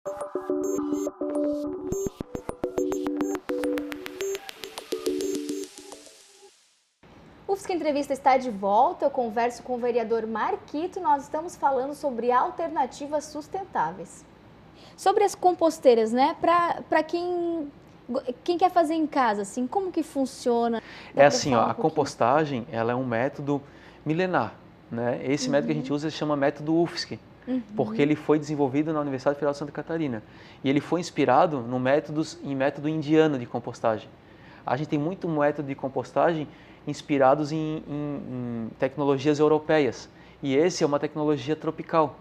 O UFSC Entrevista está de volta. Eu converso com o vereador Marquito. Nós estamos falando sobre alternativas sustentáveis. Sobre as composteiras, né? Para quem quer fazer em casa, assim, como que funciona? É assim, ó, a compostagem, ela é um método milenar, né? Esse método que a gente usa se chama método UFSC, porque ele foi desenvolvido na Universidade Federal de Santa Catarina. E ele foi inspirado em método indiano de compostagem. A gente tem muito método de compostagem inspirados em tecnologias europeias. E esse é uma tecnologia tropical.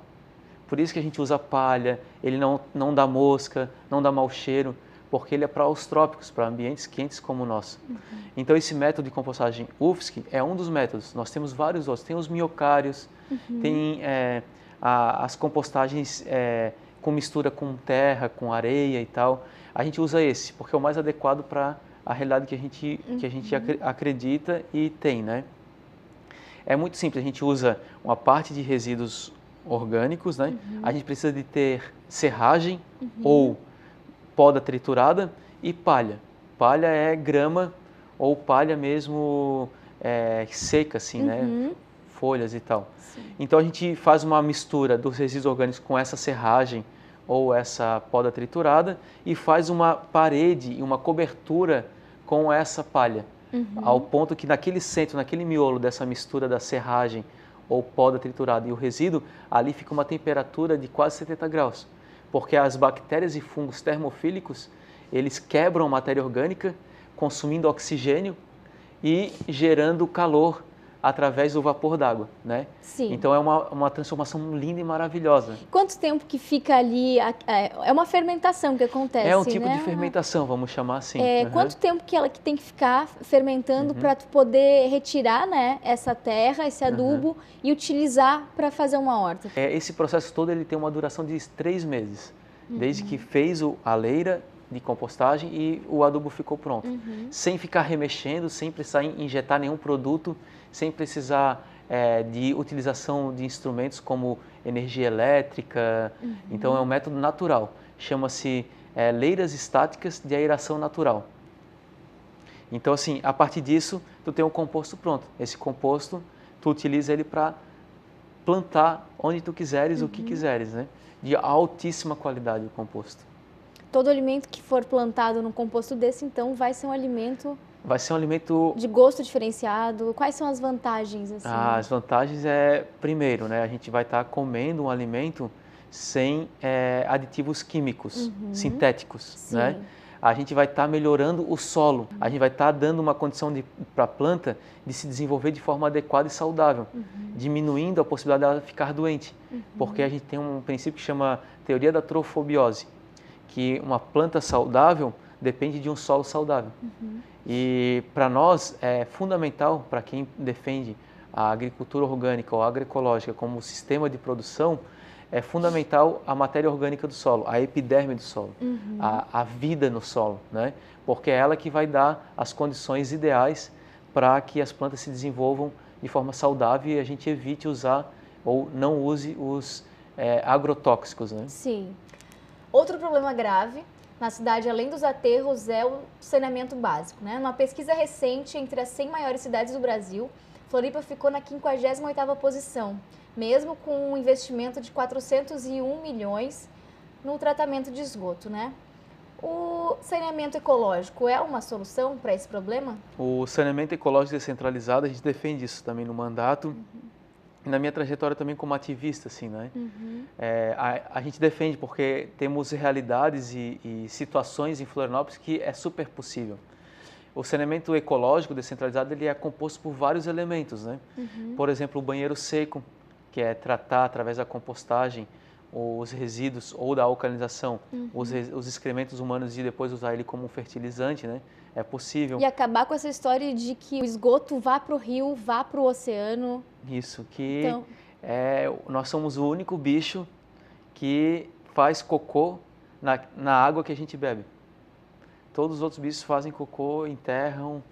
Por isso que a gente usa palha, ele não dá mosca, não dá mau cheiro, porque ele é para os trópicos, para ambientes quentes como o nosso. Então esse método de compostagem UFSC é um dos métodos. Nós temos vários outros. Tem os minhocários, tem as compostagens com mistura com terra, com areia e tal. A gente usa esse, porque é o mais adequado para a realidade que a gente acredita e tem, né? É muito simples, a gente usa uma parte de resíduos orgânicos, né? A gente precisa de ter serragem ou poda triturada e palha. Palha é grama ou palha mesmo seca, assim, né? Folhas e tal. Sim. Então a gente faz uma mistura dos resíduos orgânicos com essa serragem ou essa poda triturada e faz uma parede e uma cobertura com essa palha. Ao ponto que naquele centro, naquele miolo dessa mistura da serragem ou poda triturada e o resíduo, ali fica uma temperatura de quase 70 graus. Porque as bactérias e fungos termofílicos, eles quebram a matéria orgânica, consumindo oxigênio e gerando calor através do vapor d'água, né? Sim. Então é uma transformação linda e maravilhosa. Quanto tempo que fica ali? É uma fermentação que acontece, É um tipo né? de fermentação, vamos chamar assim. Quanto tempo que ela tem que ficar fermentando para poder retirar, né, essa terra, esse adubo e utilizar para fazer uma horta? Esse processo todo ele tem uma duração de 3 meses, desde que fez a leira de compostagem e o adubo ficou pronto. Sem ficar remexendo, sem precisar injetar nenhum produto, sem precisar de utilização de instrumentos como energia elétrica. Então é um método natural, chama-se leiras estáticas de aeração natural. Então assim, a partir disso, tu tem um composto pronto. Esse composto, tu utiliza ele para plantar onde tu quiseres, o que quiseres, né? De altíssima qualidade o composto. Todo alimento que for plantado num composto desse, então, vai ser um alimento... Vai ser um alimento... de gosto diferenciado. Quais são as vantagens, assim? As vantagens primeiro, né? A gente vai estar comendo um alimento sem aditivos químicos, sintéticos, Sim. né? A gente vai estar melhorando o solo, a gente vai estar dando uma condição para a planta de se desenvolver de forma adequada e saudável, diminuindo a possibilidade dela ficar doente, porque a gente tem um princípio que chama teoria da trofobiose, que uma planta saudável depende de um solo saudável. E para nós é fundamental, para quem defende a agricultura orgânica ou agroecológica como sistema de produção, é fundamental a matéria orgânica do solo, a epiderme do solo, a vida no solo, né? Porque é ela que vai dar as condições ideais para que as plantas se desenvolvam de forma saudável e a gente evite usar ou não use os agrotóxicos, né? Sim. Outro problema grave na cidade, além dos aterros, é o saneamento básico, né? Numa pesquisa recente entre as 100 maiores cidades do Brasil, Floripa ficou na 58ª posição, mesmo com um investimento de 401 milhões no tratamento de esgoto, né? O saneamento ecológico é uma solução para esse problema? O saneamento ecológico descentralizado, a gente defende isso também no mandato. Na minha trajetória também como ativista, assim, né? A gente defende porque temos realidades e situações em Florianópolis que é super possível. O saneamento ecológico descentralizado ele é composto por vários elementos, né? Por exemplo, o banheiro seco, que é tratar através da compostagem os resíduos ou da alcalinização, os excrementos humanos e depois usar ele como um fertilizante, né? É possível. E acabar com essa história de que o esgoto vá para o rio, vá para o oceano. Isso, que então... nós somos o único bicho que faz cocô na água que a gente bebe. Todos os outros bichos fazem cocô, enterram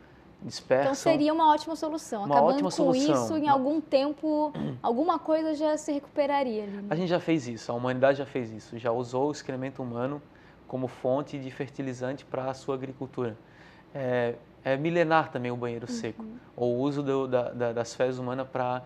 dispersam. Então seria uma ótima solução. Uma Acabando ótima com solução. isso, em algum tempo, alguma coisa já se recuperaria ali, né? A gente já fez isso, a humanidade já fez isso, já usou o excremento humano como fonte de fertilizante para a sua agricultura. É milenar também o banheiro seco, ou o uso das fezes humanas para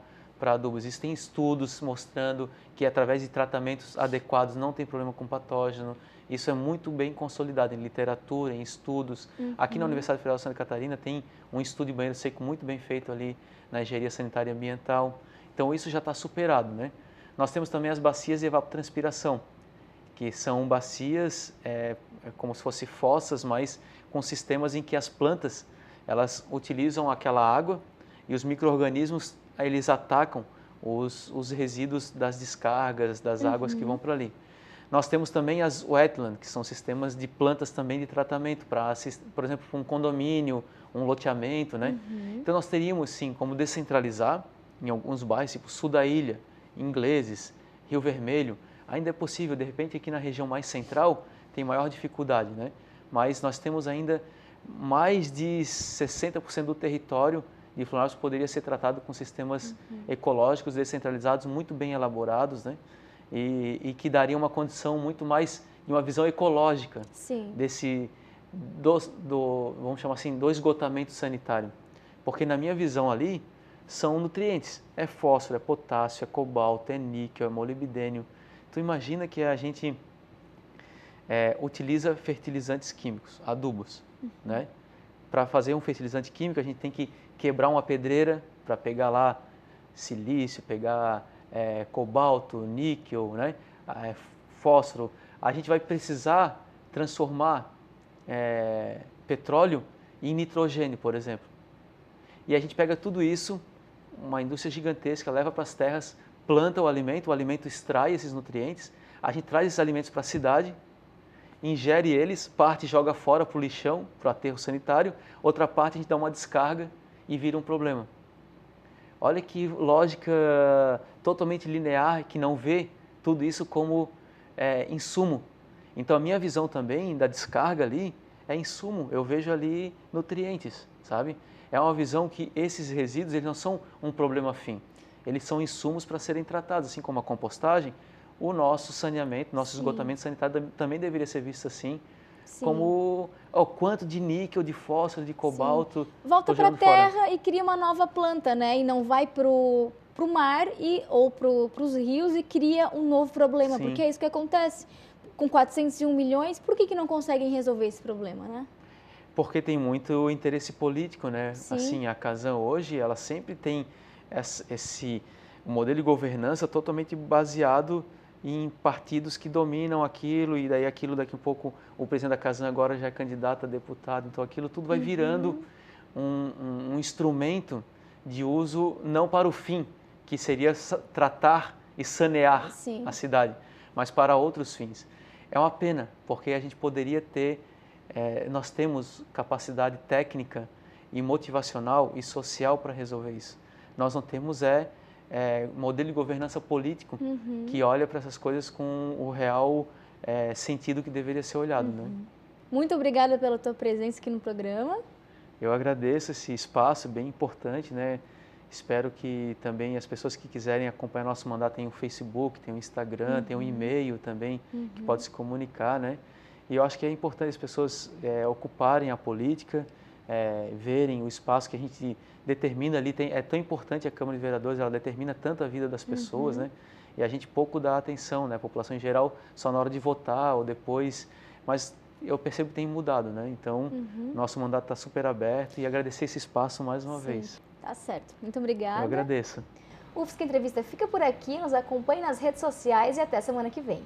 adubos. Existem estudos mostrando que através de tratamentos adequados não tem problema com patógeno. Isso é muito bem consolidado em literatura, em estudos. Aqui na Universidade Federal de Santa Catarina tem um estudo de banheiro seco muito bem feito ali na engenharia sanitária e ambiental. Então isso já está superado, né? Nós temos também as bacias de evapotranspiração, que são bacias como se fossem fossas, mas com sistemas em que as plantas elas utilizam aquela água e os micro-organismos eles atacam os resíduos das descargas, das águas que vão para ali. Nós temos também as wetlands, que são sistemas de plantas também de tratamento, para, por exemplo, um condomínio, um loteamento, né? Então nós teríamos sim como descentralizar em alguns bairros, tipo sul da ilha, Ingleses, Rio Vermelho. Ainda é possível, de repente aqui na região mais central tem maior dificuldade, né? Mas nós temos ainda mais de 60% do território de Florianópolis poderia ser tratado com sistemas ecológicos descentralizados, muito bem elaborados, né? E que daria uma condição muito mais de uma visão ecológica vamos chamar assim, do esgotamento sanitário. Porque na minha visão ali são nutrientes, é fósforo, é potássio, é cobalto, é níquel, é molibdênio. Então imagina que a gente utiliza fertilizantes químicos, adubos, né? Para fazer um fertilizante químico a gente tem que quebrar uma pedreira para pegar lá silício, pegar cobalto, níquel, né? Fósforo. A gente vai precisar transformar petróleo em nitrogênio, por exemplo. E a gente pega tudo isso, uma indústria gigantesca, leva para as terras, planta o alimento extrai esses nutrientes, a gente traz esses alimentos para a cidade, ingere eles, parte joga fora para o lixão, para o aterro sanitário, outra parte a gente dá uma descarga e vira um problema. Olha que lógica totalmente linear, que não vê tudo isso como insumo. Então a minha visão também da descarga ali é insumo, eu vejo ali nutrientes, sabe? É uma visão que esses resíduos eles não são um problema fim, eles são insumos para serem tratados, assim como a compostagem. O nosso saneamento, nosso esgotamento sanitário também deveria ser visto assim, como o quanto de níquel, de fósforo, de cobalto... Volta para a terra e cria uma nova planta, né? E não vai para o mar ou para os rios e cria um novo problema, porque é isso que acontece. Com 401 milhões, por que não conseguem resolver esse problema, né? Porque tem muito interesse político, né? Assim, a Casan hoje, ela sempre tem esse modelo de governança totalmente baseado em partidos que dominam aquilo, e daí aquilo daqui um pouco, o presidente da Casan agora já é candidato a deputado, então aquilo tudo vai virando um instrumento de uso não para o fim, que seria tratar e sanear a cidade, mas para outros fins. É uma pena, porque a gente poderia ter, nós temos capacidade técnica e motivacional e social para resolver isso. Nós não temos modelo de governança político que olha para essas coisas com o real sentido que deveria ser olhado. Né? Muito obrigada pela tua presença aqui no programa. Eu agradeço esse espaço bem importante, né? Espero que também as pessoas que quiserem acompanhar nosso mandato tem o Facebook, tem o Instagram, tem o e-mail também, que pode se comunicar, né? E eu acho que é importante as pessoas ocuparem a política, verem o espaço que a gente determina ali. É tão importante a Câmara de Vereadores, ela determina tanto a vida das pessoas, né? E a gente pouco dá atenção, né? A população em geral, só na hora de votar ou depois, mas eu percebo que tem mudado, né? Então, nosso mandato está super aberto e agradecer esse espaço mais uma vez. Tá certo. Muito obrigada. Eu agradeço. O UFSC Entrevista fica por aqui, nos acompanhe nas redes sociais e até semana que vem.